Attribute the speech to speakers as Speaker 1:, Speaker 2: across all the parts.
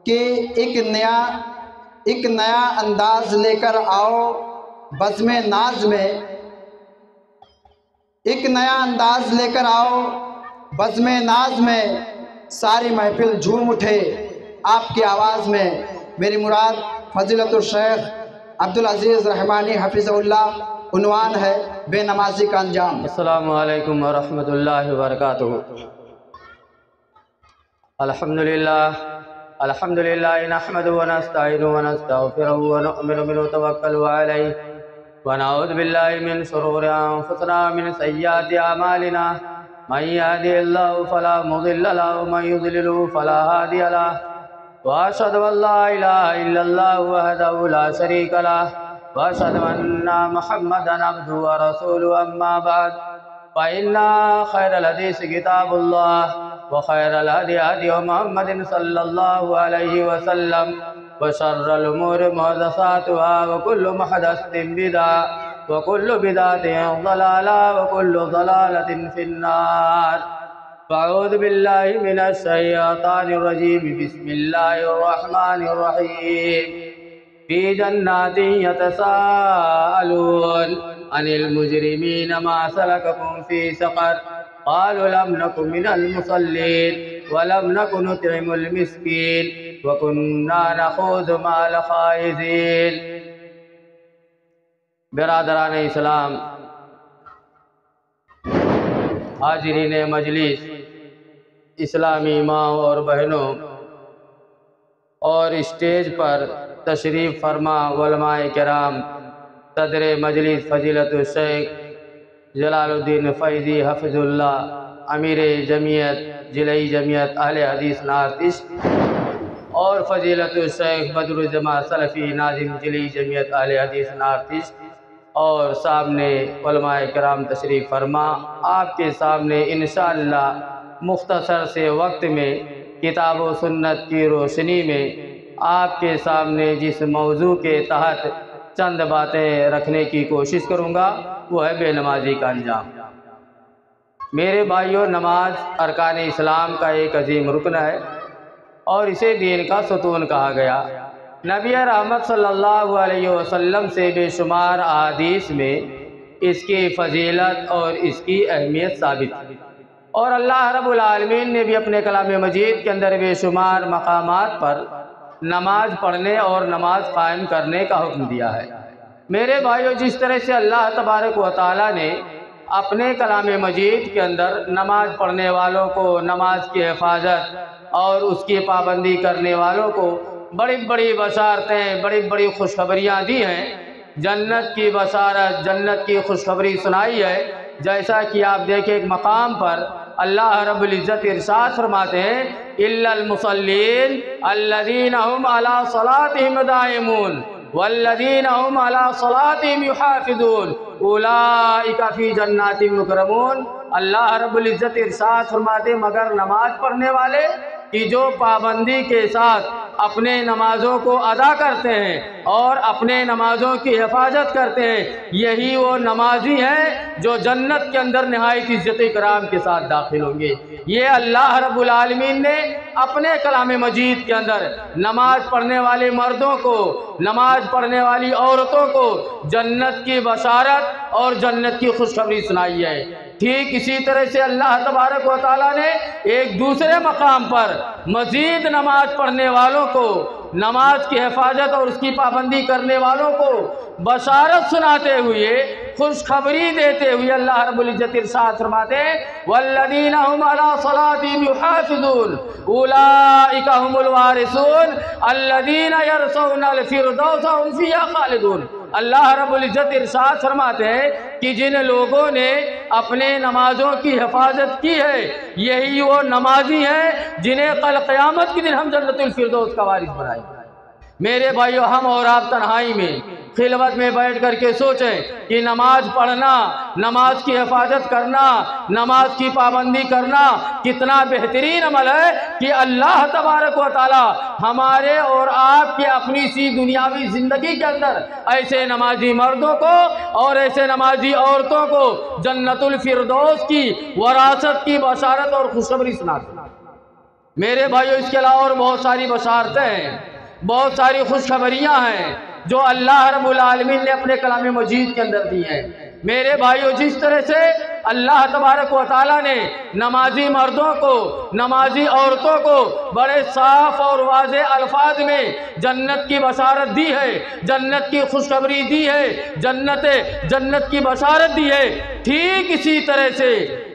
Speaker 1: کہ ایک نیا انداز لے کر آؤ بزم ناز میں، ایک نیا انداز لے کر آؤ بزم ناز میں، ساری محفل جھوم اٹھے آپ کی آواز میں۔ میری مراد فضیلت الشیخ عبدالعزیز رحمانی حفظہ اللہ، عنوان ہے بے نمازی کا انجام۔
Speaker 2: السلام علیکم ورحمۃ اللہ وبرکاتہ۔ الحمدللہ نحمده ونستعینه ونستغفره ونؤمن به ونتوکل علیہ ونعوذ باللہ من شرور انفسنا ومن سیئات اعمالنا، من یهده اللہ فلا مضل له ومن یضلل فلا هادی له، واشهد ان لا الہ الا اللہ وحدہ لا شریک له، واشهد ان محمدا عبدہ ورسولہ، اما بعد فإن خیر الحدیث کتاب اللہ وخیر الہدی ہدی محمد صلی اللہ علیہ وسلم، وشر الامور محدثاتها وکل محدثۃ بدعہ وکل بدعۃ ضلالہ وکل ضلالۃ فی النار۔ فاعوذ باللہ من الشیطان الرجیم، بسم اللہ الرحمن الرحیم۔ فی جنات یتساءلون عن المجرمین ما سلککم فی سقر، قالوا لم نکن من المصلین ولم نکن نطعم المسکین وکننا نخوض مع الخائضین۔ برادران اسلام، حاضرین مجلس، اسلامی ماؤں اور بہنوں، اور اسٹیج پر تشریف فرما علماء کرام، صدر مجلس فضیلت الشیخ جلال الدین فیضی حفظ اللہ، امیر جمعیت ضلعی جمعیت اہل حدیث نارتھ ایسٹ، اور فضیلت الشیخ بدر الجماع سلفی ناظم ضلعی جمعیت اہل حدیث نارتھ ایسٹ، اور سامنے علماء کرام تشریف فرما۔ آپ کے سامنے انشاءاللہ مختصر سے وقت میں کتاب و سنت کی روشنی میں آپ کے سامنے جس موضوع کے تحت چند باتیں رکھنے کی کوشش کروں گا وہ ہے بے نمازی کا انجام۔ میرے بھائیوں، نماز ارکان اسلام کا ایک عظیم رکن ہے اور اسے دین کا ستون کہا گیا۔ نبی رحمت صلی اللہ علیہ وسلم سے بے شمار احادیث میں اس کی فضیلت اور اس کی اہمیت ثابت ہے، اور اللہ رب العالمین نے بھی اپنے کلام مجید کے اندر بے شمار مقامات پر نماز پڑھنے اور نماز قائم کرنے کا حکم دیا ہے۔ میرے بھائیوں، جس طرح سے اللہ تبارک و تعالیٰ نے اپنے کلام مجید کے اندر نماز پڑھنے والوں کو نماز کی حفاظت اور اس کی پابندی کرنے والوں کو بڑی بڑی بشارتیں، بڑی بڑی خوشخبریاں دی ہیں، جنت کی بشارت، جنت کی خوشخبری سنائی ہے، جیسا کہ آپ دیکھیں ایک مقام پر اللہ رب العزت ارشاد فرماتے ہیں الا المصلین الذین هم علی صلاتهم دائمون والذین هم علی صلاتهم یحافظون اولئک فی جنات مکرمون۔ اللہ رب العزت ارشاد فرماتے مگر نماز پڑھنے والے کہ جو پابندی کے ساتھ اپنے نمازوں کو ادا کرتے ہیں اور اپنے نمازوں کی حفاظت کرتے ہیں، یہی وہ نمازی ہیں جو جنت کے اندر نہایت عزت اکرام کے ساتھ داخل ہوں گے۔ یہ اللہ رب العالمین نے اپنے کلام مجید کے اندر نماز پڑھنے والے مردوں کو، نماز پڑھنے والی عورتوں کو جنت کی بشارت اور جنت کی خوشخبری سنائی ہے۔ ٹھیک اسی طرح سے اللہ تبارک و تعالیٰ نے ایک دوسرے مقام پر مزید نماز پڑھنے والوں کو، نماز کی حفاظت اور اس کی پابندی کرنے والوں کو بشارت سناتے ہوئے، خوشخبری دیتے ہوئے اللہ رب العزت ارشاد فرماتے ہیں والذین هم علی صلاتهم یحافظون اولئک هم الوارثون الذین یرثون الفردوس هم فیہا خالدون۔ اللہ رب العزت ارشاد فرماتے ہیں کہ جن لوگوں نے اپنے نمازوں کی حفاظت کی ہے یہی وہ نمازی ہیں جنہیں کل قیامت کے دن ہم جنت الفردوس کا وارث بنائیں گے۔ میرے بھائیو، ہم اور آپ تنہائی میں خلوت میں بیٹھ کر کے سوچیں کہ نماز پڑھنا، نماز کی حفاظت کرنا، نماز کی پابندی کرنا کتنا بہترین عمل ہے کہ اللہ تبارک و تعالی ہمارے اور آپ کے اپنی سی دنیاوی زندگی کے اندر ایسے نمازی مردوں کو اور ایسے نمازی عورتوں کو جنت الفردوس کی وراثت کی بشارت اور خوشخبری سناتے ہیں۔ میرے بھائیو اس کے علاوہ اور بہت ساری بشارتیں ہیں، بہت ساری خوشخبریاں ہیں جو اللہ رب العالمین نے اپنے کلام مجید کے اندر دی ہیں۔ میرے بھائیو جس طرح سے اللہ تبارک و تعالیٰ نے نمازی مردوں کو، نمازی عورتوں کو بڑے صاف اور واضح الفاظ میں جنت کی بشارت دی ہے، جنت کی خوشخبری دی ہے، جنت کی بشارت دی ہے، ٹھیک اسی طرح سے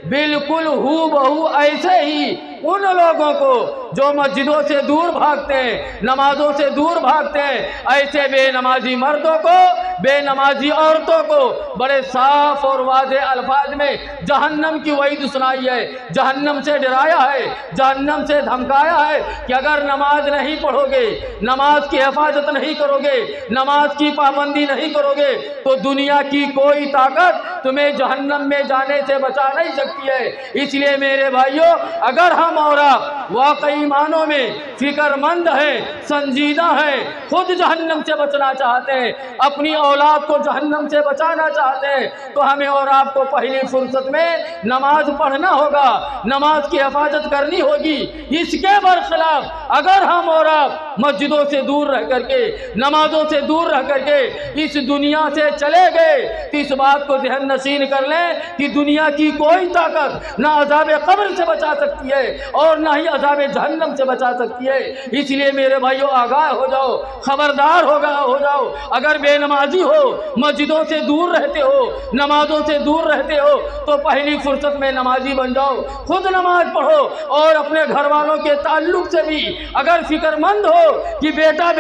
Speaker 2: بالکل ہو بہو ایسے ہی ان لوگوں کو جو مسجدوں سے دور بھاگتے ہیں، نمازوں سے دور بھاگتے ہیں، ایسے بے نمازی مردوں کو، بے نمازی عورتوں کو بڑے صاف اور واضح الفاظ میں جہنم کی وعید سنائی ہے، جہنم سے ڈرایا ہے، جہنم سے دھمکایا ہے کہ اگر نماز نہیں پڑھو گے، نماز کی حفاظت نہیں کرو گے، نماز کی پابندی نہیں کرو گے تو دنیا کی کوئی طاقت تمہیں جہنم میں جانے سے بچا نہیں سکتی ہے۔ اس لیے میرے بھائیوں، اگر ہم اور آپ واقعی معنوں میں فکر مند ہیں، سنجیدہ ہیں، خود جہنم سے بچنا چاہتے ہیں، اپنی اولاد کو جہنم سے بچانا چاہتے ہیں، تو ہمیں اور آپ کو پہلی فرصت میں نماز پڑھنا ہوگا، نماز کی حفاظت کرنی ہوگی۔ اس کے برخلاف اگر ہم اور آپ مسجدوں سے دور رہ کر کے، نمازوں سے دور رہ کر کے اس دنیا سے چلے گئے تو اس بات کو ذہن نشین کر لیں کہ دنیا کی کوئی طاقت نہ عذاب قبر سے بچا سکتی ہے اور نہ ہی عذاب جہنم سے بچا سکتی ہے۔ اس لیے میرے بھائیو آگاہ ہو جاؤ، خبردار ہو جاؤ۔ اگر بے نمازی ہو، مسجدوں سے دور رہتے ہو، نمازوں سے دور رہتے ہو تو پہلی فرصت میں نمازی بن جاؤ، خود نماز پڑھو اور اپنے گھر والوں کے تعلق سے بھی اگر فکر مند ہو کہ بیٹا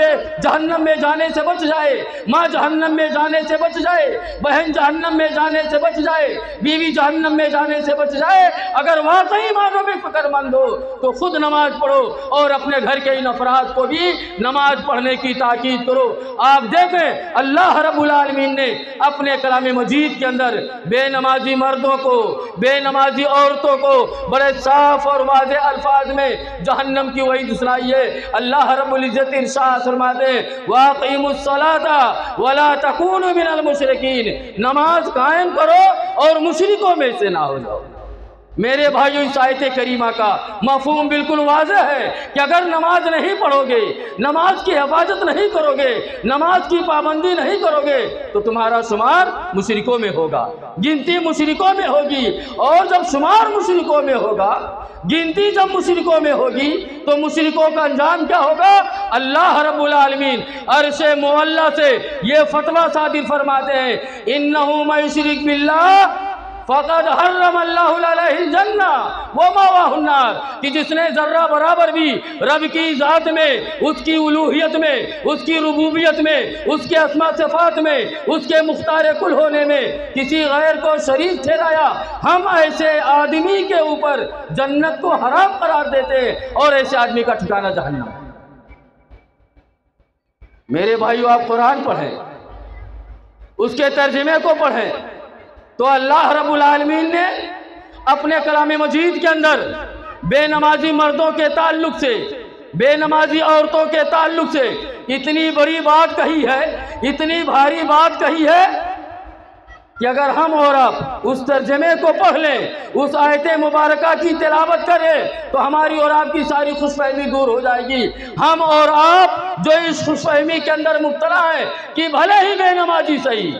Speaker 2: جہنم میں جانے سے بچ جائے، ماں جہنم میں جانے سے بچ جائے، بہن جہنم میں جانے سے بچ جائے، بیوی جہنم میں جانے سے بچ جائے، اگر واقعی معنوں میں فکر مند ہو تو خود نماز پڑھو اور اپنے گھر کے ان افراد کو بھی نماز پڑھنے کی تاکید کرو۔ آپ دیکھیں اللہ رب العالمین نے اپنے کلام مجید کے اندر بے نمازی مردوں کو، بے نمازی عورتوں کو بڑے صاف اور واضح الفاظ میں جہنم کی وعید سنائی ہے۔ اللہ رب العزت ارشاد فرماتے ہیں وَأَقِیمُوا الصَّلَاةَ وَلَا تَكُونُوا مِنَ الْمُشْرِکِینَ، نماز قائم کرو اور مشرکوں میں سے نہ ہو جاؤ۔ میرے بھائیو اس آیت کریمہ کا مفہوم بالکل واضح ہے کہ اگر نماز نہیں پڑھو گے، نماز کی حفاظت نہیں کرو گے، نماز کی پابندی نہیں کرو گے تو تمہارا شمار مشرکوں میں ہوگا، گنتی مشرکوں میں ہوگی، اور جب شمار مشرکوں میں ہوگا، گنتی جب مشرکوں میں ہوگی تو مشرکوں کا انجام کیا ہوگا؟ اللہ رب العالمین عرش معلی سے یہ فتویٰ صادر فرماتے ہیں انہو من یشرک باللہ فقد حرم اللہ علیہ الجنہ ومأواہ النار، کہ جس نے ذرہ برابر بھی رب کی ذات میں، اس کی الوہیت میں، اس کی ربوبیت میں، اس کے اسماء صفات میں، اس کے مختار کل ہونے میں کسی غیر کو شریک ٹھہرایا، ہم ایسے آدمی کے اوپر جنت کو حرام قرار دیتے ہیں اور ایسے آدمی کا ٹھکانہ جہنم۔ میرے بھائیو آپ قرآن پڑھیں، اس کے ترجمے کو پڑھیں تو اللہ رب العالمین نے اپنے کلام مجید کے اندر بے نمازی مردوں کے تعلق سے، بے نمازی عورتوں کے تعلق سے اتنی بڑی بات کہی ہے، اتنی بھاری بات کہی ہے کہ اگر ہم اور آپ اس ترجمے کو پڑھ لیں، اس آیت مبارکہ کی تلاوت کریں تو ہماری اور آپ کی ساری خوش فہمی دور ہو جائے گی۔ ہم اور آپ جو اس خوش فہمی کے اندر مبتلا ہیں کہ بھلے ہی بے نمازی صحیح،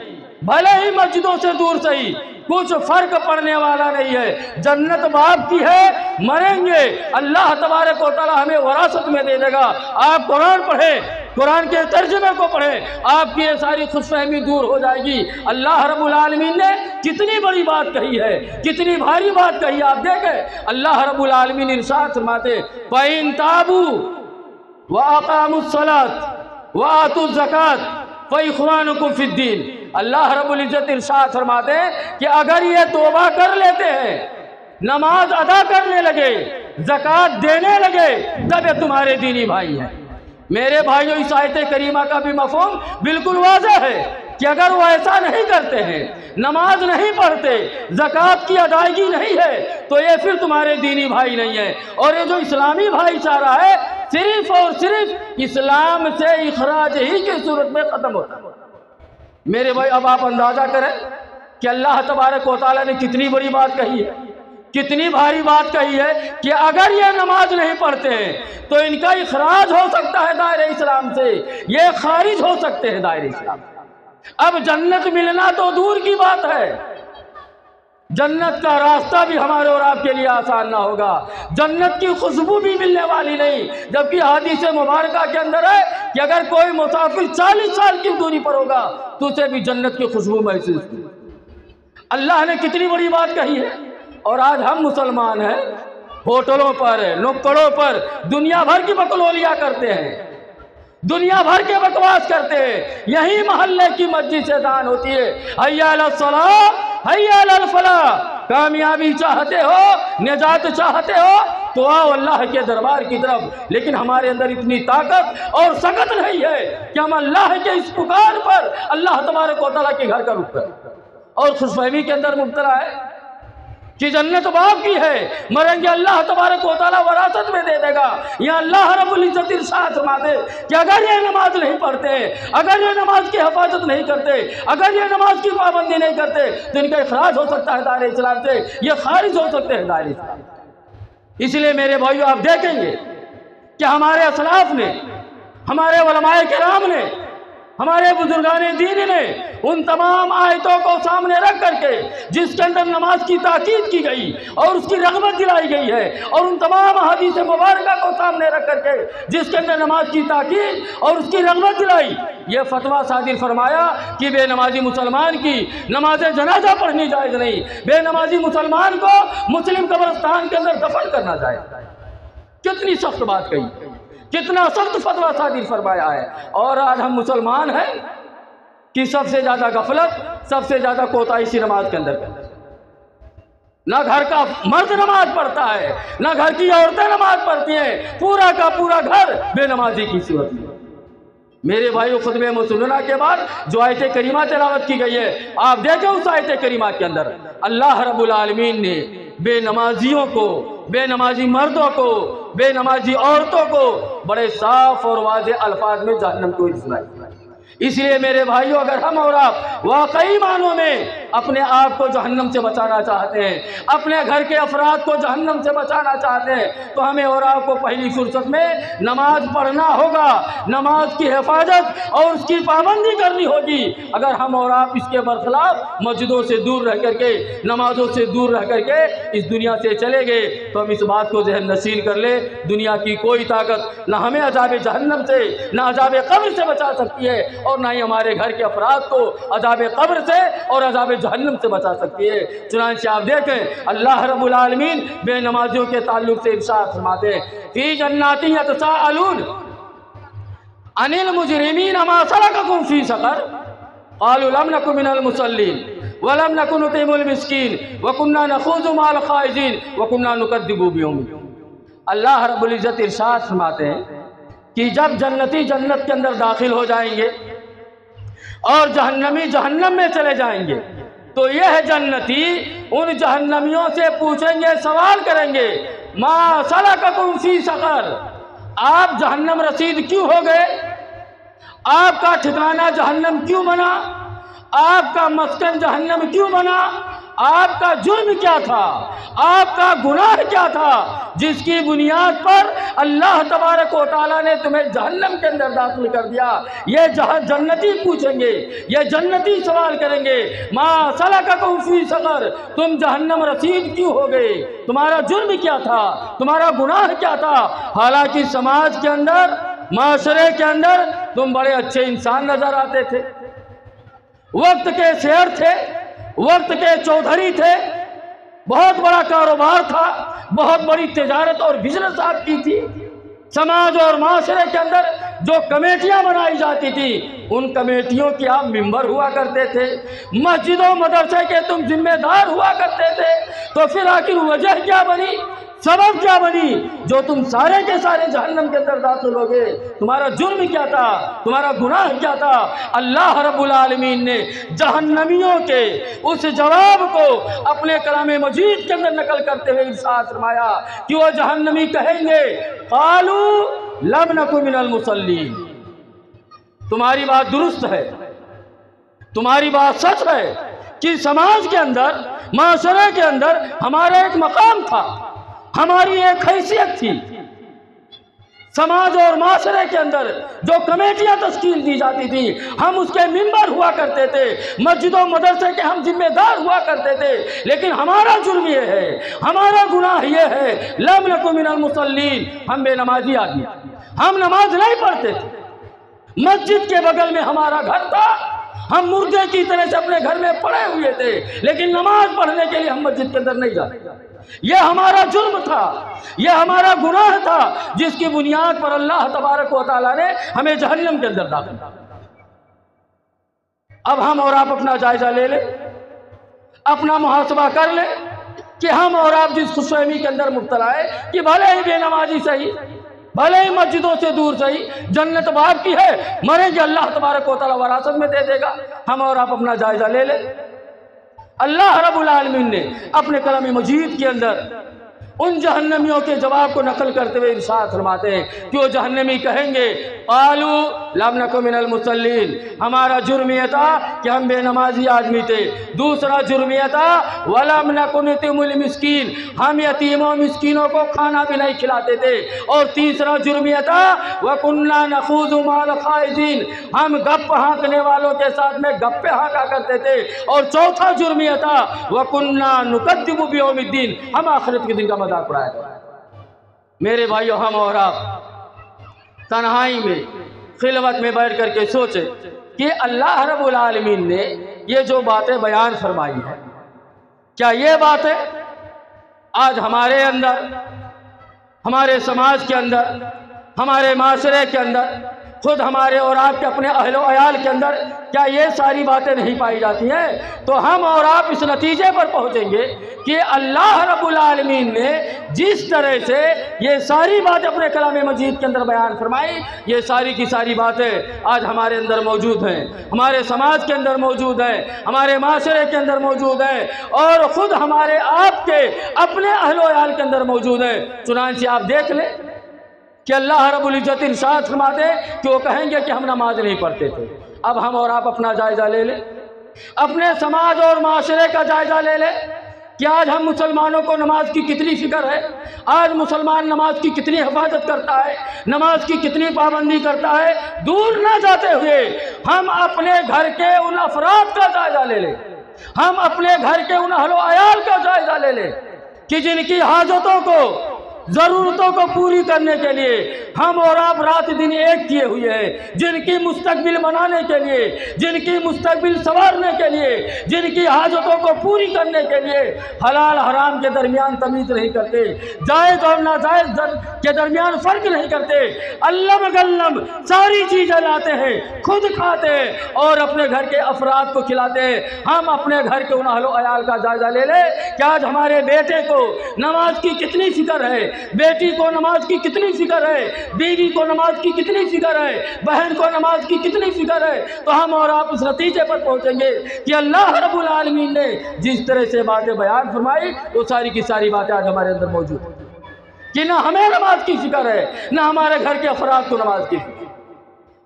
Speaker 2: بھلے ہی مسجدوں سے دور صحیح، کچھ فرق پڑنے والا نہیں ہے، جنت باپ کی ہے، مریں گے اللہ تبارک و تعالی ہمیں وراثت میں دے دے گا۔ آپ قرآن پڑھیں، قرآن کے ترجمے کو پڑھیں، آپ کی یہ ساری خوش فہمی دور ہو جائے گی۔ اللہ رب العالمین نے کتنی بڑی بات کہی ہے، کتنی بھاری بات کہی ہے، آپ دیکھیں اللہ رب العالمین ارشاد فرماتے فَإِن تَابُوا وَأَقَامُوا الصَّلَاةَ وَآتُوا الزَّكَاةَ فَإِخْوَانُكُمْ فِي الدِّينِ، اللہ رب العزت ارشاد فرماتے ہیں کہ اگر یہ توبہ کر لیتے ہیں، نماز ادا کرنے لگے، زکوٰۃ دینے لگے، تب یہ تمہارے دینی بھائی ہیں۔ میرے بھائیو اس آیت کریمہ کا بھی مفہوم بالکل واضح ہے کہ اگر وہ ایسا نہیں کرتے ہیں، نماز نہیں پڑھتے، زکوٰۃ کی ادائیگی نہیں ہے تو یہ پھر تمہارے دینی بھائی نہیں ہیں، اور یہ جو اسلامی بھائی چارہ ہے صرف اور صرف اسلام سے اخراج ہی کی صورت میں ختم ہوتا ہے۔ میرے بھائی اب آپ اندازہ کریں کہ اللہ تبارک و تعالیٰ نے کتنی بڑی بات کہی ہے،
Speaker 3: کتنی بھاری بات کہی ہے کہ اگر یہ نماز نہیں پڑھتے ہیں تو ان کا اخراج ہو سکتا ہے دائرہ اسلام سے، یہ خارج ہو سکتے ہیں دائرہ اسلام سے۔ اب جنت ملنا تو دور کی بات ہے، جنت کا راستہ بھی ہمارے اور آپ کے لیے آسان نہ ہوگا، جنت کی خوشبو بھی ملنے والی نہیں، جبکہ حدیث مبارکہ کے اندر ہے کہ اگر کوئی مسافر 40 سال کی دوری پر ہوگا تو اسے بھی جنت کی خوشبو محسوس ہوگی۔ اللہ نے کتنی بڑی بات کہی ہے، اور آج ہم مسلمان ہیں، ہوٹلوں پر نکڑوں پر دنیا بھر کی بکلولیاں کرتے ہیں، دنیا بھر کے بکواس کرتے ہیں، یہی محلے کی مسجد سے دان ہوتی ہے، حیا علی الصلاۃ حیا علی الفلاح، کامیابی چاہتے ہو، نجات چاہتے ہو تو آؤ اللہ کے دربار کی طرف، لیکن ہمارے اندر اتنی طاقت اور سکت نہیں ہے کہ ہم اللہ کے اس پکار پر اللہ تبارک و تعالیٰ کے گھر کا رخ کریں، اور خوش فہمی کے اندر مبتلا ہے کہ جنت باپ کی ہے، مریں گے اللہ تبارک و تعالیٰ وراثت میں دے دے گا۔ یا اللہ رب العزت ارشاد فرماتے کہ اگر یہ نماز نہیں پڑھتے، اگر یہ نماز کی حفاظت نہیں کرتے، اگر یہ نماز کی پابندی نہیں کرتے تو ان کا اخراج ہو سکتا ہے دائرہ اسلام سے، یہ خارج ہو سکتے ہیں دائرہ اسلام سے۔ اس لیے میرے بھائیو آپ دیکھیں گے کہ ہمارے اسلاف نے، ہمارے علماء کرام نے، ہمارے بزرگان دین نے ان تمام آیتوں کو سامنے رکھ کر کے جس کے اندر نماز کی تاکید کی گئی اور اس کی رغبت دلائی گئی ہے، اور ان تمام احادیث مبارکہ کو سامنے رکھ کر کے جس کے اندر نماز کی تاکید اور اس کی رغبت دلائی، یہ فتویٰ صادر فرمایا کہ بے نمازی مسلمان کی نماز جنازہ پڑھنی جائز نہیں، بے نمازی مسلمان کو مسلم قبرستان کے اندر دفن کرنا جائز۔ کتنی سخت بات کہی، کتنا سخت فتویٰ صادر فرمایا ہے، اور آج ہم مسلمان ہیں کہ سب سے زیادہ غفلت، سب سے زیادہ کوتاہی اسی نماز کے اندر کرتے ہیں۔ نہ گھر کا مرد نماز پڑھتا ہے، نہ گھر کی عورتیں نماز پڑھتی ہیں، پورا کا پورا گھر بے نمازی کی صورت میں۔ میرے بھائیو خطبہ مسنونہ کے بعد جو آیت کریمہ تلاوت کی گئی ہے، آپ دیکھیں اس آیت کریمہ کے اندر اللہ رب العالمین نے بے نمازیوں کو، بے نمازی مردوں کو، بے نمازی عورتوں کو بڑے صاف اور واضح الفاظ میں جہنم کو سنائی۔ اس لیے میرے بھائیوں اگر ہم اور آپ واقعی معنوں میں اپنے آپ کو جہنم سے بچانا چاہتے ہیں، اپنے گھر کے افراد کو جہنم سے بچانا چاہتے ہیں، تو ہمیں اور آپ کو پہلی فرصت میں نماز پڑھنا ہوگا، نماز کی حفاظت اور اس کی پابندی کرنی ہوگی۔ اگر ہم اور آپ اس کے برخلاف مسجدوں سے دور رہ کر کے، نمازوں سے دور رہ کر کے اس دنیا سے چلے گئے تو ہم اس بات کو ذہن نشین کر لیں، دنیا کی کوئی طاقت نہ ہمیں عذاب جہنم سے، نہ عذاب قبر سے بچا سکتی ہے، اور نہ ہی ہمارے گھر کے افراد کو عذاب قبر سے اور عذاب جہنم سے بچا سکتی ہے۔ چنانچہ آپ دیکھیں اللہ رب العالمین بے نمازیوں کے تعلق سے ارشاد فرماتے ہیں فی جنات یتساءلون عن المجرمین ما سلککم فی سقر قالوا لم نک من المصلین ولم نک نطعم المسکین وکنا نخوض مع الخائضین وکنا نکذب بیوم الدین۔ اللہ رب العزت ارشاد فرماتے ہیں کہ جب جنتی جنت کے اندر داخل ہو جائیں گے اور جہنمی جہنم میں چلے جائیں گے تو یہ جنتی ان جہنمیوں سے پوچھیں گے، سوال کریں گے ما سلککم فی سقر، آپ جہنم رسید کیوں ہو گئے؟ آپ کا ٹھکانہ جہنم کیوں بنا؟ آپ کا مسکن جہنم کیوں بنا؟ آپ کا جرم کیا تھا؟ آپ کا گناہ کیا تھا جس کی بنیاد پر اللہ تبارک و تعالیٰ نے تمہیں جہنم کے اندر داخل کر دیا؟ یہ جنتی پوچھیں گے، یہ جنتی سوال کریں گے ما سلککم فی سقر، تم جہنم رسید کیوں ہو گئے؟ تمہارا جرم کیا تھا؟ تمہارا گناہ کیا تھا؟ حالانکہ سماج کے اندر، معاشرے کے اندر تم بڑے اچھے انسان نظر آتے تھے، وقت کے شیر تھے، وقت کے چودھری تھے، بہت بڑا کاروبار تھا، بہت بڑی تجارت اور بزنس آپ کی تھی، سماج اور معاشرے کے اندر جو کمیٹیاں بنائی جاتی تھی ان کمیٹیوں کی آپ ممبر ہوا کرتے تھے، مسجد و مدرسے کے تم ذمہ دار ہوا کرتے تھے، تو پھر آخر وجہ کیا بنی؟ سبب کیا بنی جو تم سارے کے سارے جہنم کے اندر داخل ہو گئے؟ تمہارا جرم کیا تھا؟ تمہارا گناہ کیا تھا؟ اللہ رب العالمین نے جہنمیوں کے اس جواب کو اپنے کلام مجید کے اندر نقل کرتے ہوئے ارشاد فرمایا کہ وہ جہنمی کہیں گے قالوا لم نک من المصلین، تمہاری بات درست ہے، تمہاری بات سچ ہے کہ سماج کے اندر، معاشرے کے اندر ہمارا ایک مقام تھا، ہماری ایک حیثیت تھی۔ سماج اور معاشرے کے اندر جو کمیٹیاں تشکیل دی جاتی تھی، ہم اس کے ممبر ہوا کرتے تھے، مسجد و مدرسے کے ہم ذمہ دار ہوا کرتے تھے، لیکن ہمارا جرم یہ ہے، ہمارا گناہ یہ ہے، لم نکن من المصلین، ہم بے نمازی آدمی، ہم نماز نہیں پڑھتے تھے۔ مسجد کے بغل میں ہمارا گھر تھا، ہم مردے کی طرح سے اپنے گھر میں پڑے ہوئے تھے، لیکن نماز پڑھنے کے لیے ہم مسجد کے اندر نہیں جاتے۔ یہ ہمارا جرم تھا، یہ ہمارا گناہ تھا، جس کی بنیاد پر اللہ تبارک و تعالیٰ نے ہمیں جہنم کے اندر داخل کیا۔ اب ہم اور آپ اپنا جائزہ لے لیں، اپنا محاسبہ کر لیں کہ ہم اور آپ جس خوش فہمی کے اندر مبتلا ہے کہ بھلے ہی بے نمازی صحیح، بھلے ہی مسجدوں سے دور صحیح، جنت باپ کی ہے، مریں گے اللہ تبارک و تعالیٰ وراثت میں دے دے گا۔ ہم اور آپ اپنا جائزہ لے لیں۔ اللہ رب العالمین نے اپنے کلام مجید کے اندر ان جہنمیوں کے جواب کو نقل کرتے ہوئے ارشاد فرماتے ہیں کہ وہ جہنمی کہیں گے قالوا لم نکن من المصلین، ہمارا جرم یہ تھا کہ ہم بے نمازی آدمی تھے۔ دوسرا جرم یہ تھا ولم نکن نطعم المسکین، ہم یتیموں مسکینوں کو کھانا بھی نہیں کھلاتے تھے۔ اور تیسرا جرم یہ تھا وکنا نخوض مع الخائضین، ہم گپ ہانکنے والوں کے ساتھ میں گپے ہانکا کرتے تھے۔ اور چوتھا جرم یہ تھا وکنا نکذب بیوم الدین، ہم آخرت کے دن کا مذاق اڑایا تھا۔ میرے بھائیو، ہم اور آپ تنہائی میں خلوت میں بیٹھ کر کے سوچیں کہ اللہ رب العالمین نے یہ جو باتیں بیان فرمائی ہیں، کیا یہ باتیں آج ہمارے اندر، ہمارے سماج کے اندر، ہمارے معاشرے کے اندر، خود ہمارے اور آپ کے اپنے اہل و عیال کے اندر کیا یہ ساری باتیں نہیں پائی جاتی ہیں؟ تو ہم اور آپ اس نتیجے پر پہنچیں گے کہ اللہ رب العالمین نے جس طرح سے یہ ساری باتیں اپنے کلام مجید کے اندر بیان فرمائی، یہ ساری کی ساری باتیں آج ہمارے اندر موجود ہیں، ہمارے سماج کے اندر موجود ہیں، ہمارے معاشرے کے اندر موجود ہیں، اور خود ہمارے آپ کے اپنے اہل و عیال کے اندر موجود ہیں۔ چنانچہ آپ دیکھ لیں کہ اللہ رب العزت ارشاد فرماتے ہیں کہ وہ کہیں گے کہ ہم نماز نہیں پڑھتے تھے۔ اب ہم اور آپ اپنا جائزہ لے لیں، اپنے سماج اور معاشرے کا جائزہ لے لیں کہ آج ہم مسلمانوں کو نماز کی کتنی فکر ہے، آج مسلمان نماز کی کتنی حفاظت کرتا ہے، نماز کی کتنی پابندی کرتا ہے۔ دور نہ جاتے ہوئے ہم اپنے گھر کے ان افراد کا جائزہ لے لیں، ہم اپنے گھر کے ان اہل و عیال کا جائزہ لے لیں کہ جن کی حاجتوں کو، ضرورتوں کو پوری کرنے کے لیے ہم اور آپ رات دن ایک کیے ہوئے ہیں، جن کی مستقبل بنانے کے لیے، جن کی مستقبل سنوارنے کے لیے، جن کی حاجتوں کو پوری کرنے کے لیے حلال حرام کے درمیان تمیز نہیں کرتے، جائز اور ناجائز کے درمیان فرق نہیں کرتے، علم گلم ساری چیزیں لاتے ہیں، خود کھاتے ہیں اور اپنے گھر کے افراد کو کھلاتے ہیں۔ ہم اپنے گھر کے ان اہل و عیال کا جائزہ لے لیں کہ آج ہمارے بیٹے کو نماز کی کتنی فکر ہے، بیٹی کو نماز کی کتنی فکر ہے، بیوی کو نماز کی کتنی فکر ہے، بہن کو نماز کی کتنی فکر ہے۔ تو ہم اور آپ اس نتیجے پر پہنچیں گے کہ اللہ رب العالمین نے جس طرح سے باتیں بیان فرمائی وہ ساری کی ساری باتیں آج ہمارے اندر موجود ہیں کہ نہ ہمیں نماز کی فکر ہے، نہ ہمارے گھر کے افراد کو نماز کی فکر۔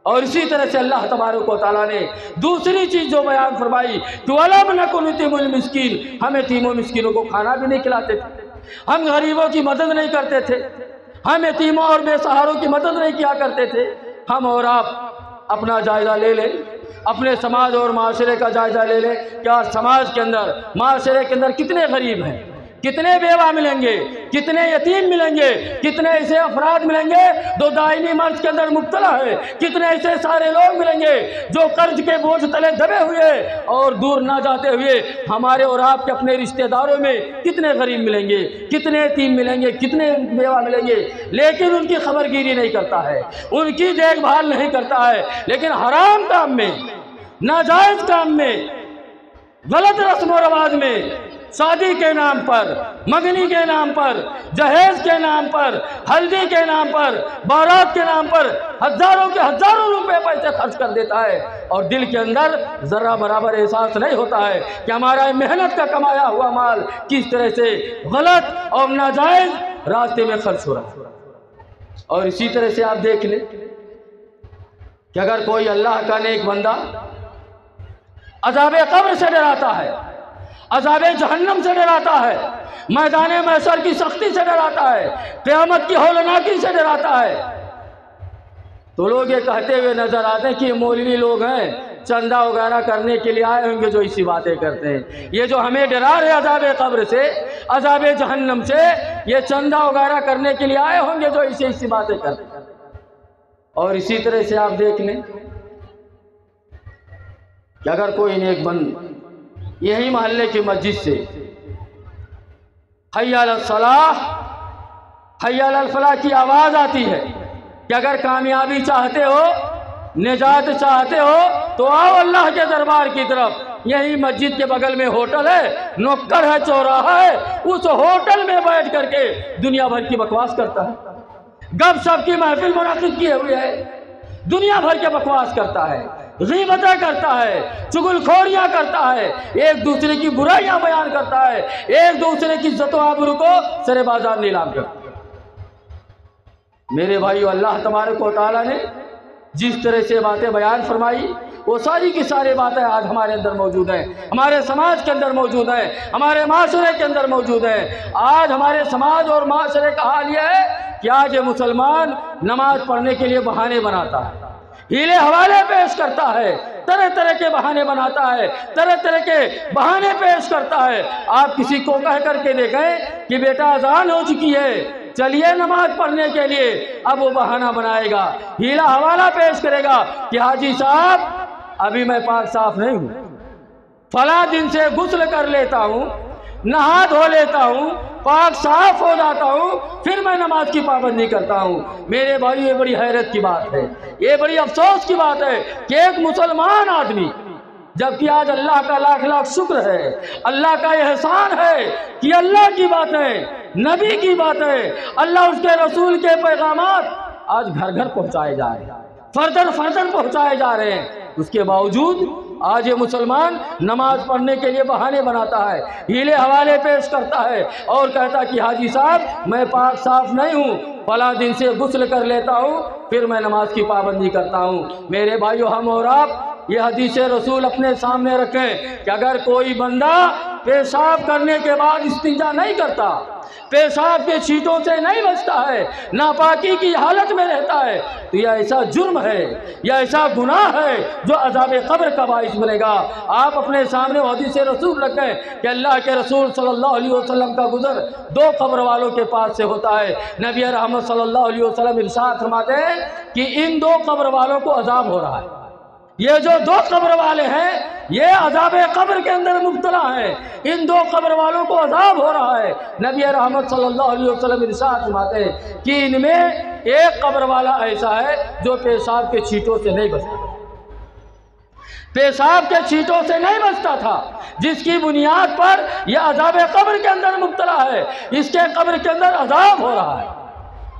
Speaker 3: اور اسی طرح سے اللہ تبارک و تعالیٰ نے دوسری چیز جو بیان فرمائی کہ وَلَمْ نَكُنْ نُطْعِمُ الْمِسْكِينَ، ہم یتیموں مسکینوں کو کھانا بھی نہیں کھلاتے تھے، ہم غریبوں کی مدد نہیں کرتے تھے، ہم یتیموں اور بے سہاروں کی مدد نہیں کیا کرتے تھے۔ ہم اور آپ اپنا جائزہ لے لیں، اپنے سماج اور معاشرے کا جائزہ لے لیں کہ آج سماج کے اندر، معاشرے کے اندر کتنے غریب ہیں، کتنے بیوہ ملیں گے، کتنے یتیم ملیں گے، کتنے ایسے افراد ملیں گے جو دائمی مرض کے اندر مبتلا ہے، کتنے ایسے سارے لوگ ملیں گے جو قرض کے بوجھ تلے دبے ہوئے، اور دور نہ جاتے ہوئے ہمارے اور آپ کے اپنے رشتہ داروں میں کتنے غریب ملیں گے، کتنے یتیم ملیں گے، کتنے بیوہ ملیں گے، لیکن ان کی خبر گیری نہیں کرتا ہے، ان کی دیکھ بھال نہیں کرتا ہے، لیکن حرام کام میں، ناجائز کام میں، غلط رسم و رواج میں، شادی کے نام پر، منگنی کے نام پر، جہیز کے نام پر، ہلدی کے نام پر، بارات کے نام پر ہزاروں کے ہزاروں روپے پیسے خرچ کر دیتا ہے، اور دل کے اندر ذرہ برابر احساس نہیں ہوتا ہے کہ ہمارا محنت کا کمایا ہوا مال کس طرح سے غلط اور ناجائز راستے میں خرچ ہو رہا ہے۔ اور اسی طرح سے آپ دیکھ لیں کہ اگر کوئی اللہ کا نیک بندہ عذاب قبر سے ڈراتا ہے، عذاب جہنم سے ڈراتا ہے، میدان محشر کی سختی سے ڈراتا ہے، قیامت کی ہولناکی سے ڈراتا ہے، تو لوگ یہ کہتے ہوئے نظر آتے ہیں کہ یہ مولوی لوگ ہیں، چندہ وغیرہ کرنے کے لیے آئے ہوں گے جو ایسی باتیں کرتے ہیں۔ یہ جو ہمیں ڈرا رہے عذاب قبر سے، عذاب جہنم سے، یہ چندہ وغیرہ کرنے کے لیے آئے ہوں گے جو ایسی باتیں کرتے ہیں۔ اور اسی طرح سے آپ دیکھ لیں کہ اگر کوئی نیک بند یہی محلے کی مسجد سے حی علی الصلاح، حی علی الفلاح کی آواز آتی ہے کہ اگر کامیابی چاہتے ہو، نجات چاہتے ہو تو آؤ اللہ کے دربار کی طرف، یہی مسجد کے بغل میں ہوٹل ہے، نوکر ہے، چوراہا ہے، اس ہوٹل میں بیٹھ کر کے دنیا بھر کی بکواس کرتا ہے، گپ شپ کی محفل منعقد کیے ہوئے ہے، دنیا بھر کے بکواس کرتا ہے، غیبتیں کرتا ہے، چغل خوریاں کرتا ہے، ایک دوسرے کی برائیاں بیان کرتا ہے، ایک دوسرے کی عزت و آبرو کو سر بازار نیلام کرتا ہے۔ میرے بھائیو، اللہ تبارک و تعالیٰ نے جس طرح سے باتیں بیان فرمائی، وہ ساری کی ساری باتیں آج ہمارے اندر موجود ہیں، ہمارے سماج کے اندر موجود ہیں، ہمارے معاشرے کے اندر موجود ہیں۔ آج ہمارے سماج اور معاشرے کا حال یہ ہے کہ آج یہ مسلمان نماز پڑھنے کے لیے بہانے بناتا ہے، ہیلے حوالے پیش کرتا ہے، طرح طرح کے بہانے بناتا ہے، طرح طرح کے بہانے پیش کرتا ہے۔ آپ کسی کو کہہ کر کے دیکھیں کہ بیٹا اذان ہو چکی ہے، چلیے نماز پڑھنے کے لیے، اب وہ بہانہ بنائے گا، ہیلا حوالہ پیش کرے گا کہ حاجی صاحب ابھی میں پاک صاف نہیں ہوں، فلاں دن سے غسل کر لیتا ہوں، نہا دھو لیتا ہوں، پاک صاف ہو جاتا ہوں، پھر میں نماز کی پابندی کرتا ہوں۔ میرے بھائی، یہ بڑی حیرت کی بات ہے، یہ بڑی افسوس کی بات ہے کہ ایک مسلمان آدمی، جبکہ آج اللہ کا لاکھ لاکھ شکر ہے، اللہ کا احسان ہے کہ اللہ کی باتیں، نبی کی باتیں، اللہ اس کے رسول کے پیغامات آج گھر گھر پہنچائے جا رہے ہیں، فردر فردر پہنچائے جا رہے ہیں۔ اس کے باوجود آج یہ مسلمان نماز پڑھنے کے لیے بہانے بناتا ہے، ہیلے حوالے پیش کرتا ہے اور کہتا کہ حاجی صاحب میں پاک صاف نہیں ہوں، فلاں دن سے غسل کر لیتا ہوں، پھر میں نماز کی پابندی کرتا ہوں۔ میرے بھائیو، ہم اور آپ یہ حدیث رسول اپنے سامنے رکھیں کہ اگر کوئی بندہ پیشاب کرنے کے بعد استنجا نہیں کرتا، پیشاب کے چھینٹوں سے نہیں بچتا ہے، ناپاکی کی حالت میں رہتا ہے، تو یہ ایسا جرم ہے، یہ ایسا گناہ ہے جو عذاب قبر کا باعث بنے گا۔ آپ اپنے سامنے حدیث رسول رکھیں کہ اللہ کے رسول صلی اللہ علیہ وسلم کا گزر دو قبر والوں کے پاس سے ہوتا ہے۔ نبی رحمت صلی اللہ علیہ وسلم ارشاد فرماتے ہیں کہ ان دو قبر والوں کو عذاب ہو رہا ہے، یہ جو دو قبر والے ہیں یہ عذاب قبر کے اندر مبتلا ہیں، ان دو قبر والوں کو عذاب ہو رہا ہے۔ نبی رحمت صلی اللہ علیہ وسلم ارشاد فرماتے ہیں کہ ان میں ایک قبر والا ایسا ہے جو پیشاب کے چھینٹوں سے نہیں بچتا، پیشاب کے چھینٹوں سے نہیں بچتا تھا، جس کی بنیاد پر یہ عذاب قبر کے اندر مبتلا ہے، اس کے قبر کے اندر عذاب ہو رہا ہے۔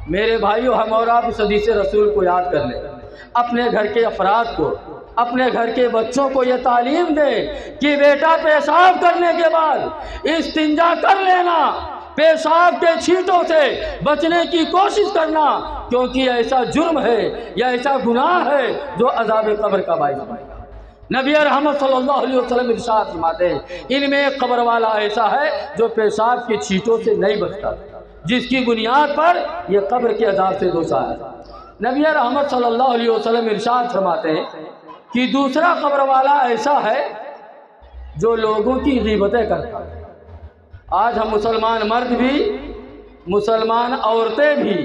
Speaker 3: میرے بھائیو، ہم اور آپ اس حدیث رسول کو یاد کر لیں، اپنے گھر کے افراد کو، اپنے گھر کے بچوں کو یہ تعلیم دیں کہ بیٹا پیشاب کرنے کے بعد استنجا کر لینا، پیشاب کے چھینٹوں سے بچنے کی کوشش کرنا، کیونکہ ایسا جرم ہے یا ایسا گناہ ہے جو عذاب قبر کا باعث بنے گا۔ نبی رحمت صلی اللہ علیہ وسلم ارشاد فرماتے ہیں ان میں ایک قبر والا ایسا ہے جو پیشاب کے چھینٹوں سے نہیں بچتا، جس کی بنیاد پر یہ قبر کے عذاب سے دوچار ہے۔ نبی رحمت صلی اللہ علیہ وسلم ارشاد فرماتے ہیں کہ دوسرا قبر والا ایسا ہے جو لوگوں کی غیبتیں کرتا ہے۔ آج ہم مسلمان مرد بھی، مسلمان عورتیں بھی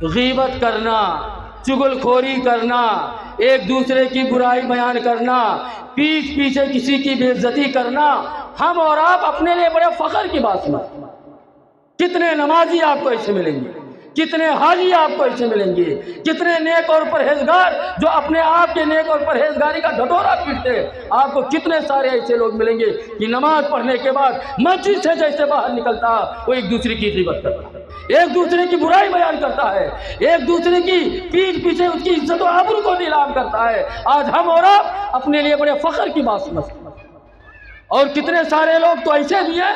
Speaker 3: غیبت کرنا، چغل خوری کرنا، ایک دوسرے کی برائی بیان کرنا، پیٹھ پیچھے کسی کی بے عزتی کرنا، ہم اور آپ اپنے لیے بڑے فخر کی بات سمجھتے ہیں۔ کتنے نمازی آپ کو ایسے ملیں گے، کتنے حاجی آپ کو ایسے ملیں گے، کتنے نیک اور پرہیزگار جو اپنے آپ کے نیک اور پرہیزگاری کا ڈھٹورا پیٹتے ہیں، آپ کو کتنے سارے ایسے لوگ ملیں گے کہ نماز پڑھنے کے بعد مسجد سے جیسے باہر نکلتا وہ ایک دوسرے کی غیبت کرتا ہے، ایک دوسرے کی برائی بیان کرتا ہے، ایک دوسرے کی پیٹھ پیچھے اس کی عزت و آبرو کو نیلام کرتا ہے۔ آج ہم اور آپ اپنے لیے بڑے فخر کی بات سمجھتے ہیں، اور کتنے سارے لوگ تو ایسے بھی ہیں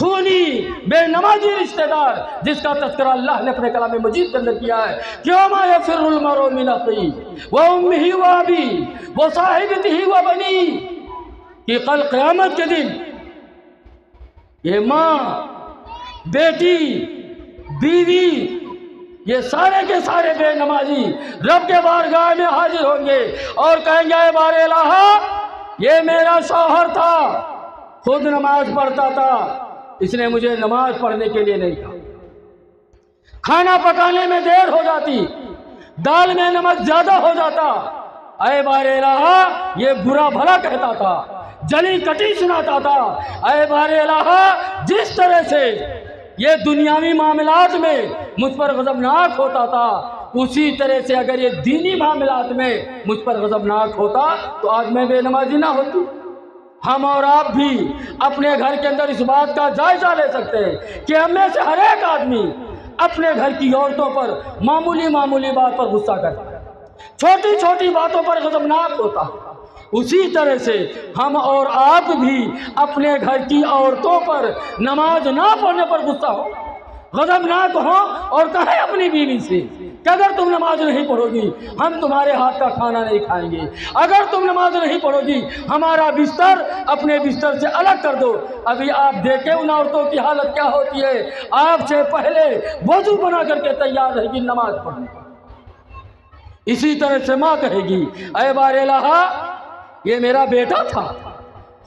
Speaker 3: خونی بے نمازی رشتہ دار جس کا تذکرہ اللہ نے اپنے کلام مجید کے اندر کیا ہے کہ وَمَا يَفِرُّ الْمَرْءُ مِنْ أَخِيهِ وَأُمِّهِ وَأَبِيهِ وَصَاحِبَتِهِ وَبَنِيهِ کہ کل قیامت کے دن یہ ماں، بیٹی، بیوی، یہ سارے کے سارے بے نمازی رب کے بارگاہ میں حاضر ہوں گے اور کہیں گے اے بار الہ، یہ میرا شوہر تھا، خود نماز پڑھتا تھا، اس نے مجھے نماز پڑھنے کے لیے نہیں کہا، کھانا پکانے میں دیر ہو جاتی، دال میں نمک زیادہ ہو جاتا، اے بار الہ یہ برا بھلا کہتا تھا، جلی کٹی سناتا تھا، اے بار الہ جس طرح سے یہ دنیاوی معاملات میں مجھ پر غضبناک ہوتا تھا، اسی طرح سے اگر یہ دینی معاملات میں مجھ پر غضبناک ہوتا تو آج میں بے نمازی نہ ہوتی۔ ہم اور آپ بھی اپنے گھر کے اندر اس بات کا جائزہ لے سکتے ہیں کہ ہم میں سے ہر ایک آدمی اپنے گھر کی عورتوں پر معمولی معمولی بات پر غصہ کرتا ہے، چھوٹی چھوٹی باتوں پر غضبناک ہوتا ہے، اسی طرح سے ہم اور آپ بھی اپنے گھر کی عورتوں پر نماز نہ پڑھنے پر غصہ ہو، غضبناک ہو اور کہیں اپنی بیوی سے کہ اگر تم نماز نہیں پڑھو گی ہم تمہارے ہاتھ کا کھانا نہیں کھائیں گے، اگر تم نماز نہیں پڑھو گی ہمارا بستر اپنے بستر سے الگ کر دو۔ ابھی آپ دیکھیں ان عورتوں کی حالت کیا ہوتی ہے، آپ سے پہلے وضو بنا کر کے تیار رہے گی نماز پڑھنے۔ اسی طرح سے ماں کہے گی اے بار الہ یہ میرا بیٹا تھا،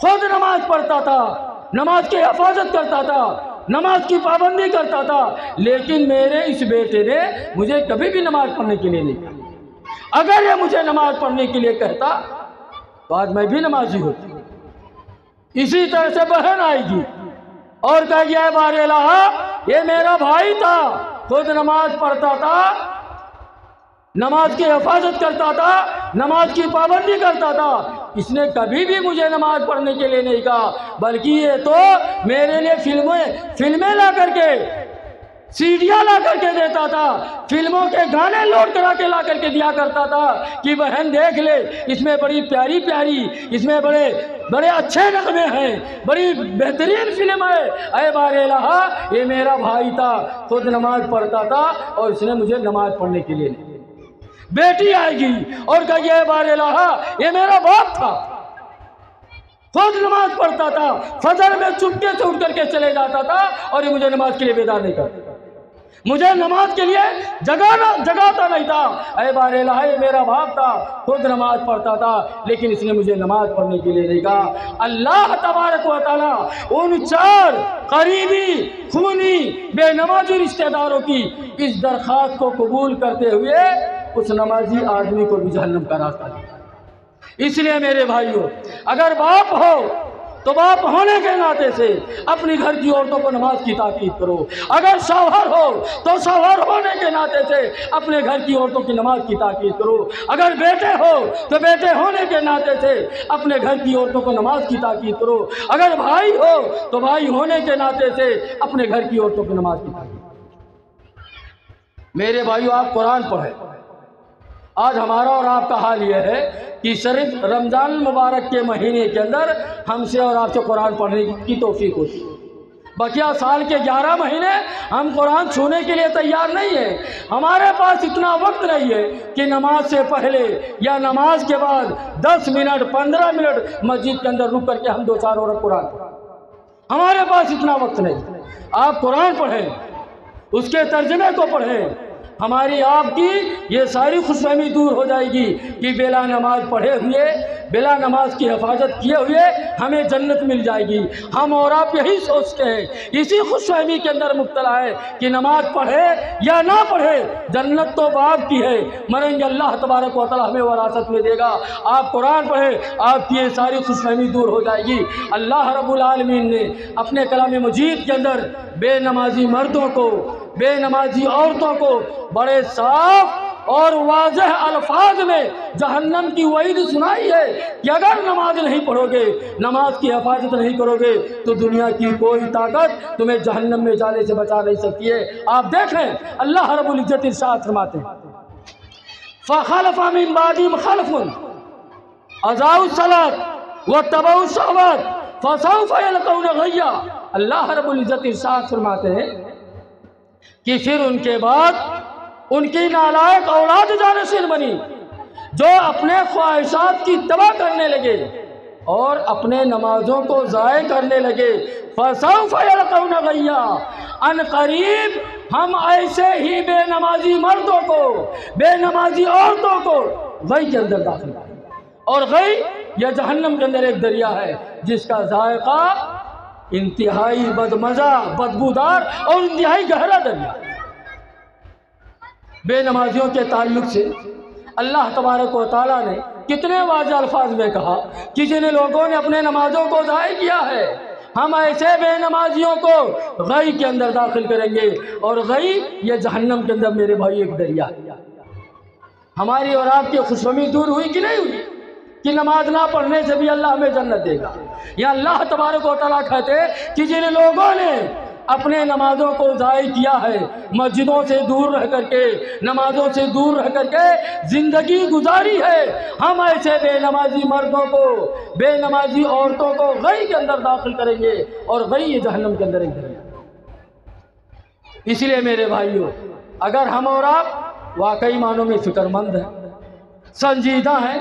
Speaker 3: خود نماز پڑھتا تھا، نماز کی حفاظت کرتا تھا، نماز کی پابندی کرتا تھا، لیکن میرے اس بیٹے نے مجھے کبھی بھی نماز پڑھنے کے لیے نہیں کہا، اگر یہ مجھے نماز پڑھنے کے لیے کہتا تو آج میں بھی نمازی ہوتی۔ اسی طرح سے بہن آئے گی اور کہے گی اے بار الہ یہ میرا بھائی تھا، خود نماز پڑھتا تھا، نماز کی حفاظت کرتا تھا، نماز کی پابندی کرتا تھا، اس نے کبھی بھی مجھے نماز پڑھنے کے لیے نہیں کہا، بلکہ یہ تو میرے لیے فلمیں لا کر کے، سیڈیاں لا کر کے دیتا تھا، فلموں کے گانے لوڈ کرا کے لا کر کے دیا کرتا تھا کہ بہن دیکھ لے اس میں بڑی پیاری پیاری، اس میں بڑے اچھے نغمے ہیں، بڑی بہترین فلم ہے۔ اے بار الہ یہ میرا بھائی تھا، خود نماز پڑھتا تھا اور اس نے مجھے نماز پڑھنے کے لیے نہیں۔ بیٹی آئے گی اور کہے گی اے بار الہ یہ میرا باپ تھا، خود نماز پڑھتا تھا، فجر میں چپکے سے اٹھ کر کے چلے جاتا تھا اور یہ مجھے نماز کے لیے بیدار نہیں کرتا، مجھے نماز کے لیے جگاتا نہیں تھا۔ اے بار الہ یہ میرا باپ تھا، خود نماز پڑھتا تھا، لیکن اس نے مجھے نماز پڑھنے کے لیے نہیں کہا۔ اللہ تبارک و تعالیٰ ان چار قریبی خونی بے نمازی رشتہ داروں کی اس درخواست کو قبول کرتے ہوئے اس نمازی آدمی کو بھی جہنم کا راستہ دیا۔ اس لیے میرے بھائیوں اگر باپ ہو تو باپ ہونے کے ناطے سے اپنی گھر کی عورتوں کو نماز کی تاکید کرو، اگر شوہر ہو تو شوہر ہونے کے ناطے سے اپنے گھر کی عورتوں کی نماز کی تاکید کرو، اگر بیٹے ہو تو بیٹے ہونے کے ناطے سے اپنے گھر کی عورتوں کو نماز کی تاکید کرو، اگر بھائی ہو تو بھائی ہونے کے ناطے سے اپنے گھر کی عورتوں کو نماز کی تاکید کرو۔ میرے بھائیوں آپ قرآن پڑھیں۔ آج ہمارا اور آپ کا حال یہ ہے کہ صرف رمضان المبارک کے مہینے کے اندر ہم سے اور آپ سے قرآن پڑھنے کی توفیق ہوتی ہے، بقیہ سال کے 11 مہینے ہم قرآن چھونے کے لیے تیار نہیں ہیں، ہمارے پاس اتنا وقت نہیں ہے کہ نماز سے پہلے یا نماز کے بعد 10 منٹ 15 منٹ مسجد کے اندر رک کر کے ہم 2-4 عورت قرآن پڑھیں، ہمارے پاس اتنا وقت نہیں۔ آپ قرآن پڑھیں، اس کے ترجمے کو پڑھیں، ہماری آپ کی یہ ساری خوش فہمی دور ہو جائے گی کہ بلا نماز پڑھے ہوئے، بلا نماز کی حفاظت کیے ہوئے ہمیں جنت مل جائے گی۔ ہم اور آپ یہی سوچتے ہیں، اسی خوش فہمی کے اندر مبتلا ہے کہ نماز پڑھے یا نہ پڑھے جنت تو باپ کی ہے، مریں گے اللہ تبارک و تعالیٰ ہمیں وراثت میں دے گا۔ آپ قرآن پڑھیں، آپ کی یہ ساری خوش فہمی دور ہو جائے گی۔ اللہ رب العالمین نے اپنے کلام مجید کے اندر بے نمازی مردوں کو، بے نمازی عورتوں کو بڑے صاف اور واضح الفاظ میں جہنم کی وعید سنائی ہے کہ اگر نماز نہیں پڑھو گے، نماز کی حفاظت نہیں کرو گے تو دنیا کی کوئی طاقت تمہیں جہنم میں جانے سے بچا نہیں سکتی ہے۔ آپ دیکھیں اللہ رب العزت ارشاد فرماتے ہیں فَخَلَفَ مِن بَعْدِهِمْ خَلْفٌ أَضَاعُوا الصَّلَاةَ وَاتَّبَعُوا الشَّهَوَاتِ فسوف یلقون غیا۔ اللہ رب العزت ارشاد فرماتے ہیں کہ پھر ان کے بعد ان کی نالائق اولاد جانشین بنی جو اپنے خواہشات کی اتباع کرنے لگے اور اپنے نمازوں کو ضائع کرنے لگے۔ فسوف یلقون غیا، ان قریب ہم ایسے ہی بے نمازی مردوں کو، بے نمازی عورتوں کو غی کے اندر داخل کریں گے۔ اور غی یہ جہنم کے اندر ایک دریا ہے جس کا ذائقہ انتہائی بدمزہ، بدبودار اور انتہائی گہرا دریا۔ بے نمازیوں کے تعلق سے اللہ تبارک و تعالیٰ نے کتنے واضح الفاظ میں کہا کہ جن لوگوں نے اپنے نمازوں کو ضائع کیا ہے ہم ایسے بے نمازیوں کو غی کے اندر داخل کریں گے۔ اور غی یہ جہنم کے اندر میرے بھائی ایک دریا ہے۔ ہماری اور آپ کی خوشفہمی دور ہوئی کہ نہیں ہوئی کہ نماز نہ پڑھنے سے بھی اللہ ہمیں جنت دے گا؟ یا اللہ تبارک و تعالیٰ کہتے کہ جن لوگوں نے اپنے نمازوں کو ضائع کیا ہے، مسجدوں سے دور رہ کر کے، نمازوں سے دور رہ کر کے زندگی گزاری ہے، ہم ایسے بے نمازی مردوں کو، بے نمازی عورتوں کو غی کے اندر داخل کریں گے۔ اور غی یہ جہنم کے اندر ایک دریا۔ اس لیے میرے بھائیوں، اگر ہم اور آپ واقعی معنوں میں فکر مند ہیں، سنجیدہ ہیں،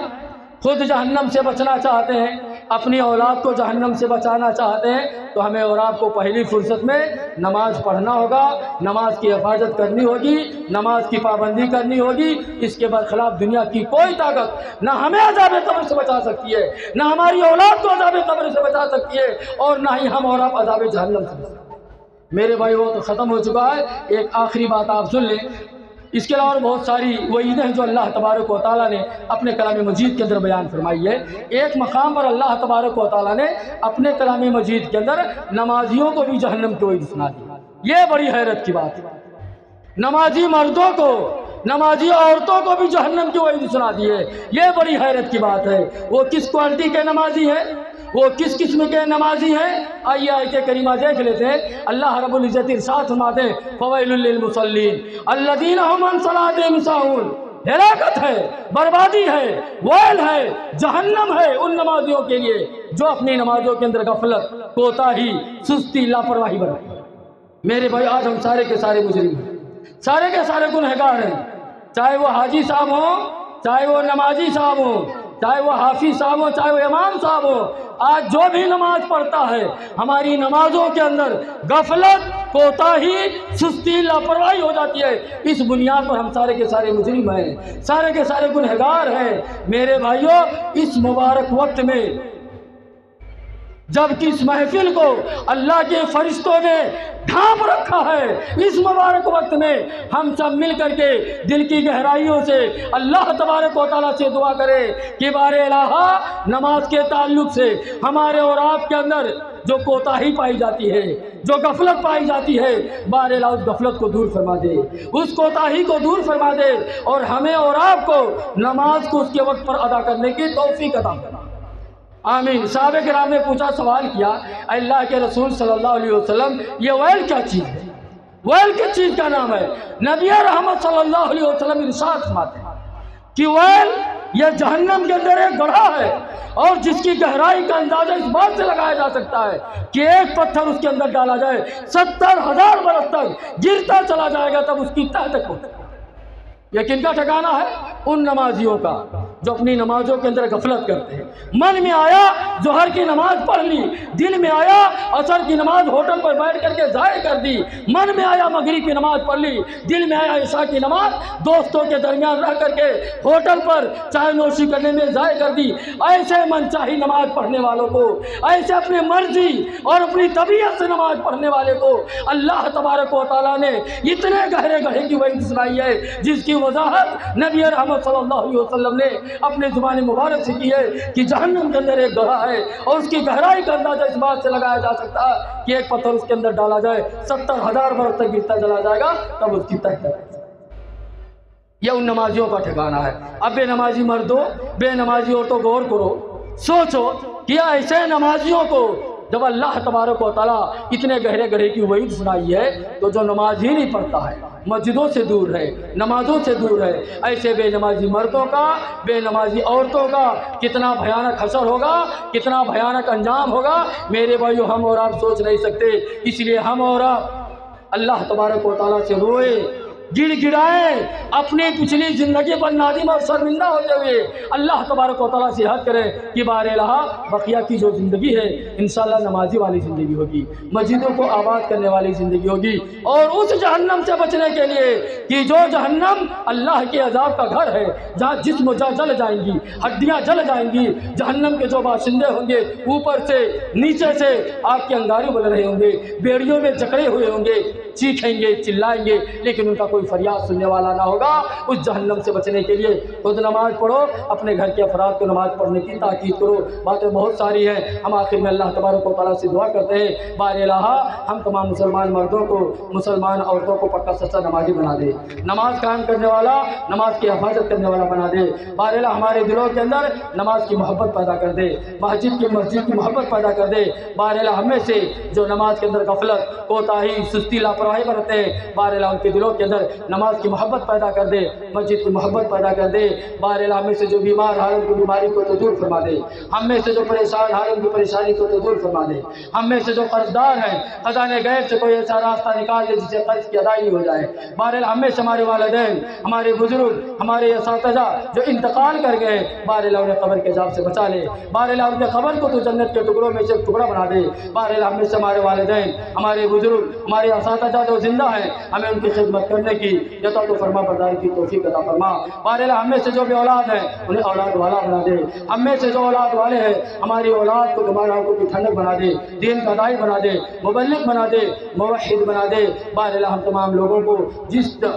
Speaker 3: خود جہنم سے بچنا چاہتے ہیں، اپنی اولاد کو جہنم سے بچانا چاہتے ہیں، تو ہمیں اور آپ کو پہلی فرصت میں نماز پڑھنا ہوگا، نماز کی حفاظت کرنی ہوگی، نماز کی پابندی کرنی ہوگی۔ اس کے برخلاف دنیا کی کوئی طاقت نہ ہمیں عذاب قبر سے بچا سکتی ہے، نہ ہماری اولاد کو عذاب قبر سے بچا سکتی ہے، اور نہ ہی ہم اور آپ عذاب جہنم سے بچا سکتے ہیں۔ میرے بھائی وہ تو ختم ہو چکا ہے، ایک آخری بات آپ سن لیں۔ اس کے علاوہ بہت ساری وعیدیں ہیں جو اللہ تبارک و تعالیٰ نے اپنے کلام مجید کے اندر بیان فرمائی ہے۔ ایک مقام پر اللہ تبارک و تعالیٰ نے اپنے کلام مجید کے اندر نمازیوں کو بھی جہنم کی وعید سنا دی۔ یہ بڑی حیرت کی بات ہے، نمازی مردوں کو، نمازی عورتوں کو بھی جہنم کی وعید سنا دی ہے۔ یہ بڑی حیرت کی بات ہے۔ وہ کس کوالٹی کے نمازی ہیں، وہ کس قسم کے نمازی ہیں؟ آئیے آیت کریمہ دیکھ لیتے ہیں۔ اللہ رب العزت ارشاد فرماتے ہیں فویل للمصلین الذین هم عن صلاتهم ساہون۔ ہلاکت ہے، بربادی ہے، ویل ہے، جہنم ہے ان نمازیوں کے لیے جو اپنی نمازوں کے اندر غفلت، کوتاہی، سستی، لاپرواہی برتتے ہیں۔ میرے بھائی آج ہم سارے کے سارے مجرم ہیں، سارے کے سارے گنہگار ہیں، چاہے وہ حاجی صاحب ہوں، چاہے وہ نمازی صاحب ہوں، چاہے وہ حافظ صاحب ہو، چاہے وہ امام صاحب ہو۔ آج جو بھی نماز پڑھتا ہے ہماری نمازوں کے اندر غفلت، کوتاہی، سستی، لاپرواہی ہو جاتی ہے۔ اس بنیاد پر ہم سارے کے سارے مجرم ہیں، سارے کے سارے گنہگار ہیں۔ میرے بھائیوں، اس مبارک وقت میں جب کہ اس محفل کو اللہ کے فرشتوں نے ڈھانپ رکھا ہے، اس مبارک وقت میں ہم سب مل کر کے دل کی گہرائیوں سے اللہ تبارک و تعالیٰ سے دعا کریں کہ بار الہ نماز کے تعلق سے ہمارے اور آپ کے اندر جو کوتاہی پائی جاتی ہے، جو غفلت پائی جاتی ہے، بار الہ اس غفلت کو دور فرما دے، اس کوتاہی کو دور فرما دے، اور ہمیں اور آپ کو نماز کو اس کے وقت پر ادا کرنے کی توفیق عطا فرما۔ آمین۔ صحابہ کرام نے پوچھا، سوال کیا، اللہ کے رسول صلی اللہ علیہ وسلم یہ ویل کیا چیز ہے؟ ویل کس چیز کا نام ہے؟ نبی رحمت صلی اللہ علیہ وسلم ارشاد فرماتے ہیں کہ ویل یہ جہنم کے اندر ایک گڑھا ہے، اور جس کی گہرائی کا اندازہ اس بات سے لگایا جا سکتا ہے کہ ایک پتھر اس کے اندر ڈالا جائے 70,000 برس تک گرتا چلا جائے گا تب اس کی تہ تک پہنچے گا۔ یہ کن کا ٹھکانہ ہے؟ ان نمازیوں کا جو اپنی نمازوں کے اندر غفلت کرتے ہیں۔ من میں آیا ظہر کی نماز پڑھ لی، دل میں آیا عصر کی نماز ہوٹل پر بیٹھ کر کے ضائع کر دی، من میں آیا مغرب کی نماز پڑھ لی، دل میں آیا عشاء کی نماز دوستوں کے درمیان رہ کر کے ہوٹل پر چائے نوشی کرنے میں ضائع کر دی۔ ایسے من چاہی نماز پڑھنے والوں کو، ایسے اپنے مرضی اور اپنی طبیعت سے نماز پڑھنے والے کو اللہ تبارک و تعالیٰ نے اتنے گہرے گڑھے کی وعید سنائی ہے جس کی وضاحت نبی رحمت صلی اللہ علیہ وسلم نے اپنے زبان مبارک سے کی ہے کہ جہنم کے اندر ایک گڑھا ہے، اور اس کی گہرائی کا اندازہ اس بات سے لگایا جا سکتا ہے کہ ایک پتھر اس کے اندر ڈالا جائے 70,000 برس تک گرتا چلا جائے گا تب اس کی تہ تک۔ یہ ان نمازیوں کا ٹھکانہ ہے۔ اب بے نمازی مردوں، بے نمازی عورتوں غور کرو، سوچو کہ ایسے نمازیوں کو جب اللہ تبارک و تعالیٰ اتنے گہرے گہرے کی وعید سنائی ہے تو جو نماز ہی نہیں پڑھتا ہے، مسجدوں سے دور ہے، نمازوں سے دور ہے، ایسے بے نمازی مردوں کا، بے نمازی عورتوں کا کتنا بھیانک حشر ہوگا، کتنا بھیانک انجام ہوگا، میرے بھائیو ہم اور آپ سوچ نہیں سکتے۔ اس لیے ہم اور آپ اللہ تبارک و تعالیٰ سے روئے، گڑ گڑائیں، اپنی پچھلی زندگی پر نادم اور شرمندہ ہوتے ہوئے اللہ تبارک و تعالیٰ سے عہد کریں کہ بار الہ بقیہ کی جو زندگی ہے انشاءاللہ نمازی والی زندگی ہوگی، مسجدوں کو آباد کرنے والی زندگی ہوگی، اور اس جہنم سے بچنے کے لیے کہ جو جہنم اللہ کے عذاب کا گھر ہے، جہاں جسم جل جائیں گی، ہڈیاں جل جائیں گی، جہنم کے جو باشندے ہوں گے اوپر سے نیچے سے آگ کے انگارے بل رہے ہوں گے، بیڑیوں میں جکڑے ہوئے ہوں گے، چیخیں گے، چلائیں گے، لیکن ان کا کوئی فریاد سننے والا نہ ہوگا۔ اس جہنم سے بچنے کے لیے خود نماز پڑھو، اپنے گھر کے افراد کو نماز پڑھنے کی تاکید کرو۔ باتیں بہت ساری ہیں، ہم آخر میں اللہ تبارک و تعالیٰ سے دعا کرتے ہیں، بار الہ ہم تمام مسلمان مردوں کو، مسلمان عورتوں کو پکا سچا نمازی بنا دے، نماز قائم کرنے والا، نماز کی حفاظت کرنے والا بنا دے۔ بار الہ ہمارے دلوں کے اندر نماز کی محبت پیدا کر دے، مسجد کی محبت پیدا کر دے۔ بار الہ ہمیں سے جو نماز کے اندر غفلت، کوتاہی، سستی، لاپرواہی برتتے ہیں، بار الہ ان کے دلوں کے اندر نماز کی محبت پیدا کر دے، مسجد کی محبت پیدا کر دے۔ بار الہ ہم میں سے جو بیمار حال ان کی بیماری کو تو دور فرما دے، ہم میں سے جو پریشان حال ان کی پریشانی کو تو دور فرما دے، ہم میں سے جو قرض دار ہیں خزانے غیب سے کوئی ایسا راستہ نکال دے جس سے قرض کی ادائیگی ہو جائے۔ بار الہ ہم میں سے ہمارے والدین، ہمارے بزرگ، ہمارے اساتذہ جو انتقال کر گئے، بار الہ انہیں قبر کے عذاب سے بچا لے، بار الہ ان کے قبر کو تو جنت کے ٹکڑوں میں سے ایک ٹکڑا بنا دے۔ بار الہ ہم میں سے ہمارے والدین، ہمارے بزرگ، ہمارے اساتذہ جو زندہ ہیں، ہمیں ان کی خدمت کرنے کی عطا و فرما برداری کی توفیق عطا فرما۔ بار الہ ہم میں سے جو بھی اولاد ہیں انہیں اولاد والا بنا دے، ہم میں سے جو اولاد والے ہیں ہماری اولاد کو تمہارے آنکھوں کی ٹھنڈک بنا دے، دین کا داعی بنا دے، مبلغ بنا دے، موحد بنا دے۔ بار الہ ہم تمام لوگوں کو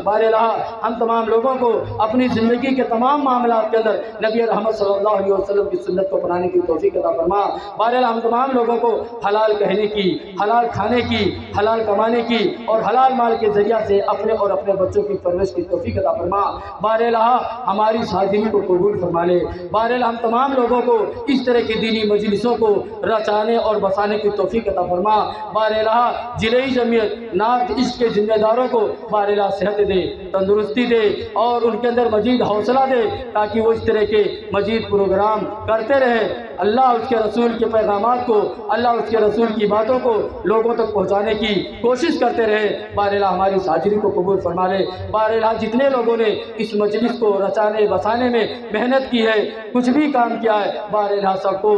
Speaker 3: بار الہ ہم تمام لوگوں کو اپنی زندگی کے تمام معاملات کے اندر نبی رحمت صلی اللہ علیہ وسلم کی سنت کو اپنانے کی توفیق عطا فرما۔ بار الہ ہم تمام لوگوں کو حلال کہنے کی، حلال کھانے کی، حلال کمانے کی اور حلال مال کے ذریعہ سے اپنے اور اپنے بچوں کی پرورش کی توفیق عطا فرما۔ بار الہ ہماری حاضری کو قبول فرما لے۔ بار الہ ہم تمام لوگوں کو اس طرح کی دینی مجلسوں کو رچانے اور بسانے کی توفیق عطا فرما۔ بار الہ ضلعی جمعیت نعت عشق کے ذمہ داروں کو بار الہ صحت دے، تندرستی دے اور ان کے اندر مزید حوصلہ دے تاکہ وہ اس طرح کے مزید پروگرام کرتے رہے، اللہ اس کے رسول کے پیغامات کو، اللہ اس کے رسول کی باتوں کو لوگوں تک پہنچانے کی کوشش کرتے رہے۔ بار الہ ہماری حاضری کو قبول فرما لے۔ بار الہ جتنے لوگوں نے اس مجلس کو رچانے بسانے میں محنت کی ہے، کچھ بھی کام کیا ہے، بار الہ سب کو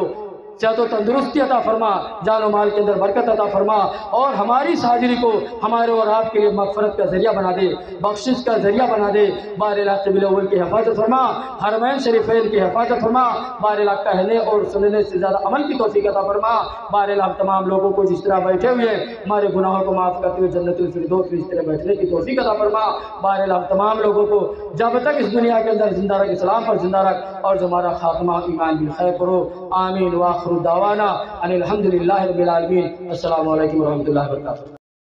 Speaker 3: صحت و تندرستی عطا فرما، جان و مال کے اندر برکت عطا فرما، اور ہماری حاضری کو ہمارے اور آپ کے لیے مغفرت کا ذریعہ بنا دے، بخشش کا ذریعہ بنا دے۔ بار الہ قبلہ اول کی حفاظت فرما، حرمین شریفین کی حفاظت فرما، بار الہ کہنے اور سننے سے زیادہ عمل کی توفیق عطا فرما۔ بار الہ تمام لوگوں کو جس طرح بیٹھے ہوئے ہمارے گناہوں کو معاف کرتے ہوئے جنت الفردوس میں اس طرح بیٹھنے کی توفیق عطا فرما۔ بار الہ تمام لوگوں کو جب تک اس دنیا کے اندر زندہ رکھ، اسلام پر زندہ رکھ، اور جو ہمارا خاتمہ ایمان بالخیر کرو۔ آمین۔ وآخر دعوانا ان الحمد للہ رب العالمین۔ السلام علیکم ورحمۃ اللہ وبرکاتہ۔